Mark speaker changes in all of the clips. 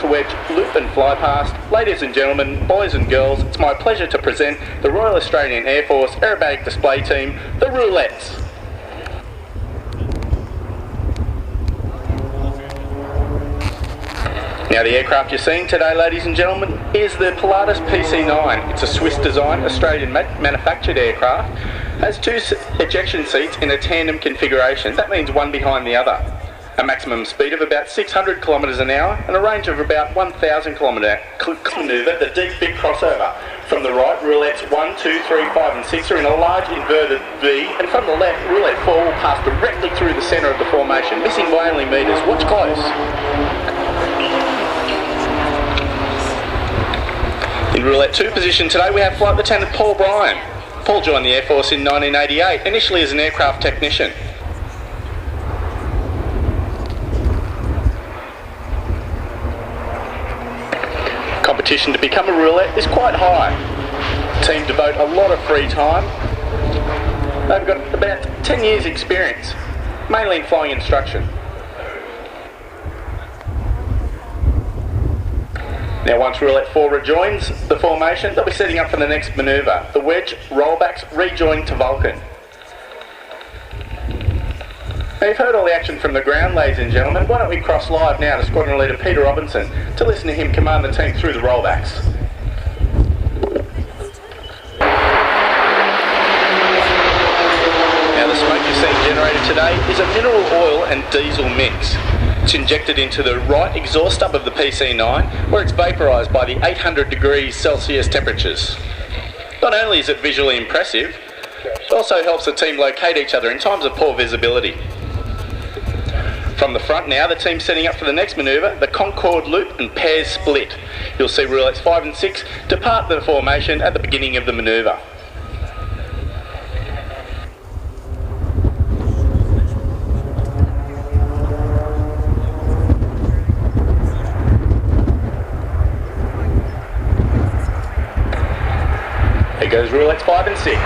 Speaker 1: Wedge loop and fly past. Ladies and gentlemen, boys and girls, it's my pleasure to present the Royal Australian Air Force aerobatic display team, the Roulettes. Now the aircraft you're seeing today, ladies and gentlemen, is the Pilatus PC-9. It's a Swiss designed, Australian manufactured aircraft. Has two ejection seats in a tandem configuration. That means one behind the other. A maximum speed of about 600 kilometres an hour and a range of about 1,000 kilometre manoeuvre, the deep big crossover. From the right, Roulettes 1, 2, 3, 5 and 6 are in a large inverted V, and from the left, Roulette 4 will pass directly through the centre of the formation, missing by only metres. Watch close. In Roulette 2 position today we have Flight Lieutenant Paul Bryan. Paul joined the Air Force in 1988, initially as an aircraft technician. Competition to become a roulette is quite high. The team devote a lot of free time. They've got about 10 years experience, mainly in flying instruction. Now once Roulette 4 rejoins the formation, they'll be setting up for the next manoeuvre, the wedge rollbacks rejoin to Vulcan. Now you've heard all the action from the ground, ladies and gentlemen. Why don't we cross live now to Squadron Leader Peter Robinson to listen to him command the team through the rollbacks. Now the smoke you're seeing generated today is a mineral oil and diesel mix. It's injected into the right exhaust stub of the PC-9 where it's vaporised by the 800 degrees Celsius temperatures. Not only is it visually impressive, it also helps the team locate each other in times of poor visibility. From the front now, the team's setting up for the next manoeuvre, the Concorde Loop and Pairs Split. You'll see Roulettes 5 and 6 depart the formation at the beginning of the manoeuvre. Here goes Roulettes 5 and 6.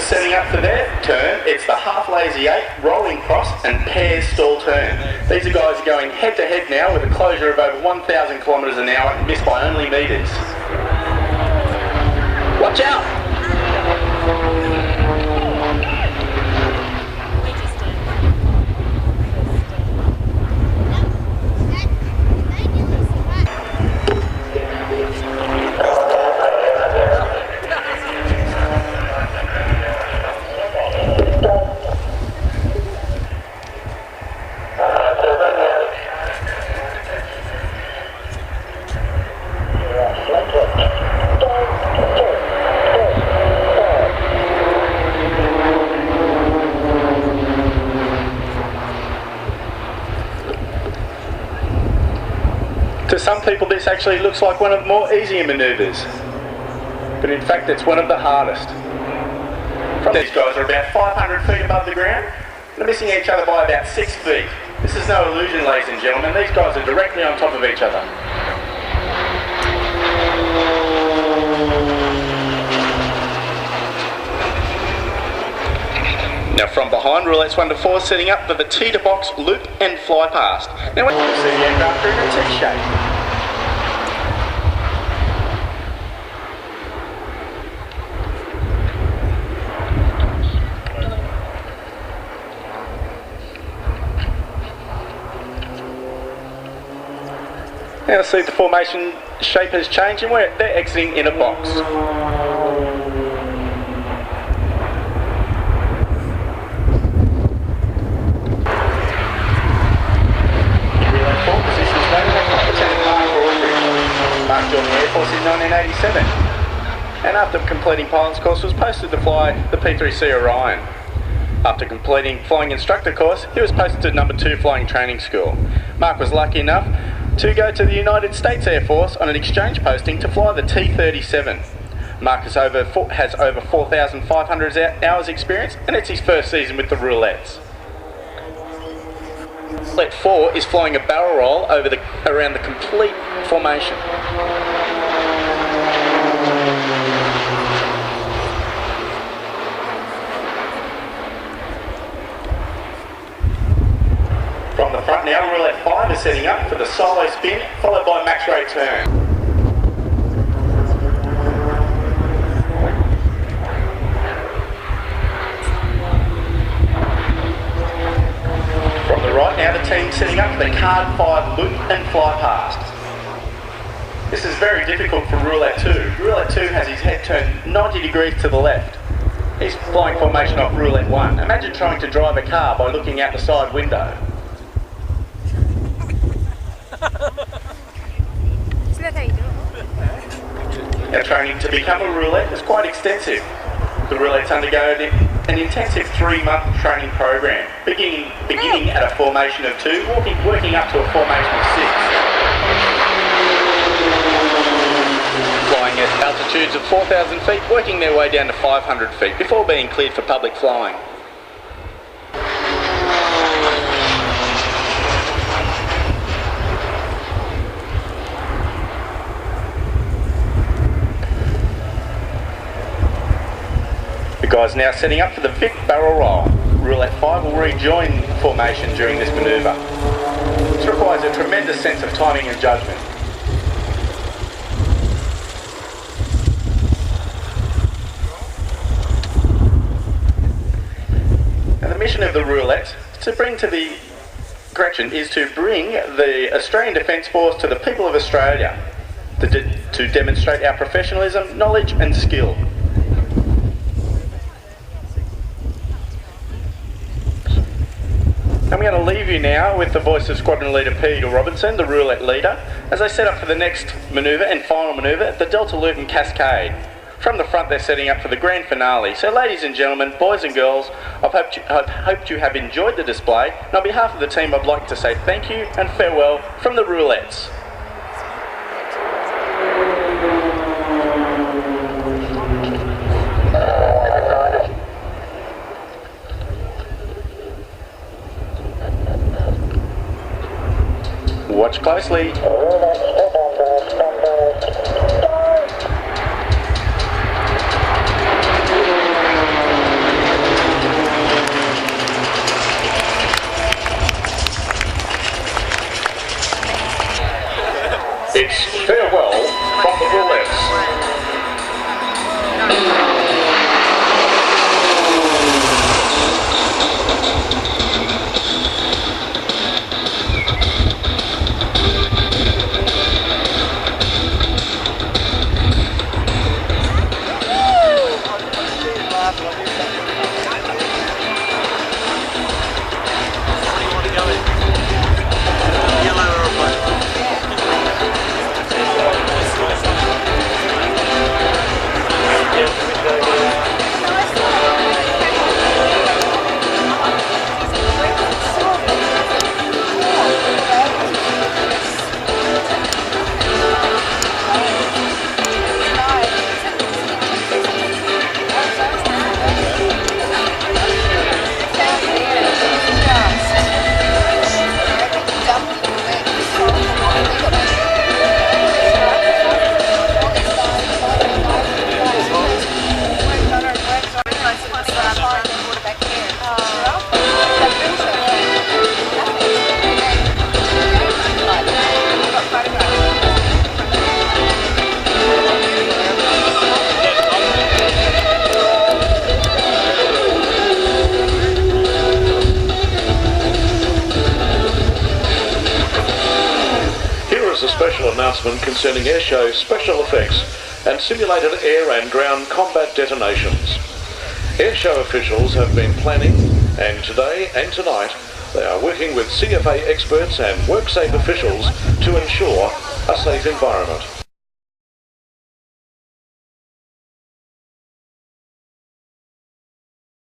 Speaker 1: Setting up for their turn, it's the half lazy 8, rolling cross and pairs stall turn. These guys are going head to head now with a closure of over 1,000 kilometres an hour and missed by only metres. Watch out! To some people this actually looks like one of the more easier manoeuvres, but in fact it's one of the hardest. These guys are about 500 feet above the ground, they're missing each other by about 6 feet. This is no illusion, ladies and gentlemen, these guys are directly on top of each other. Now from behind, Roulettes 1 to 4 setting up for the T-to-box loop and fly past. Now we can see the aircraft are in a T-shape. Now see the formation shape has changed and they're exiting in a box. 1987. And after completing pilot's course was posted to fly the P3C Orion. After completing flying instructor course, he was posted to number 2 flying training school. Mark was lucky enough to go to the United States Air Force on an exchange posting to fly the T-37. Mark has over 4,500 hours experience, and it's his first season with the Roulettes. Roulette 4 is flying a barrel roll around the complete formation. From the front now, Roulette 5 is setting up for the solo spin, followed by max rate turn. From the right now, the team setting up for the card 5 loop and fly past. This is very difficult for Roulette 2. Roulette 2 has his head turned 90 degrees to the left. He's flying formation off Roulette 1. Imagine trying to drive a car by looking out the side window. Our training to become a roulette is quite extensive. The roulettes undergo an intensive 3-month training program, beginning at a formation of 2, working up to a formation of 6. Flying at altitudes of 4,000 feet, working their way down to 500 feet before being cleared for public flying. The guys now setting up for the Vic barrel roll. Roulette 5 will rejoin formation during this manoeuvre. This requires a tremendous sense of timing and judgment. Now the mission of the Roulettes is to bring the Australian Defence Force to the people of Australia to demonstrate our professionalism, knowledge and skill. I'm going to leave you now with the voice of Squadron Leader Peter Robinson, the Roulette leader, as they set up for the next manoeuvre and final manoeuvre, the Delta Loop and Cascade. From the front they're setting up for the grand finale. So ladies and gentlemen, boys and girls, I hope you have enjoyed the display, and on behalf of the team I'd like to say thank you and farewell from the Roulettes. Watch closely. It's farewell from the Roulettes. Announcement concerning airshow special effects and simulated air and ground combat detonations. Airshow officials have been planning, and today and tonight they are working with CFA experts and WorkSafe officials to ensure a safe environment.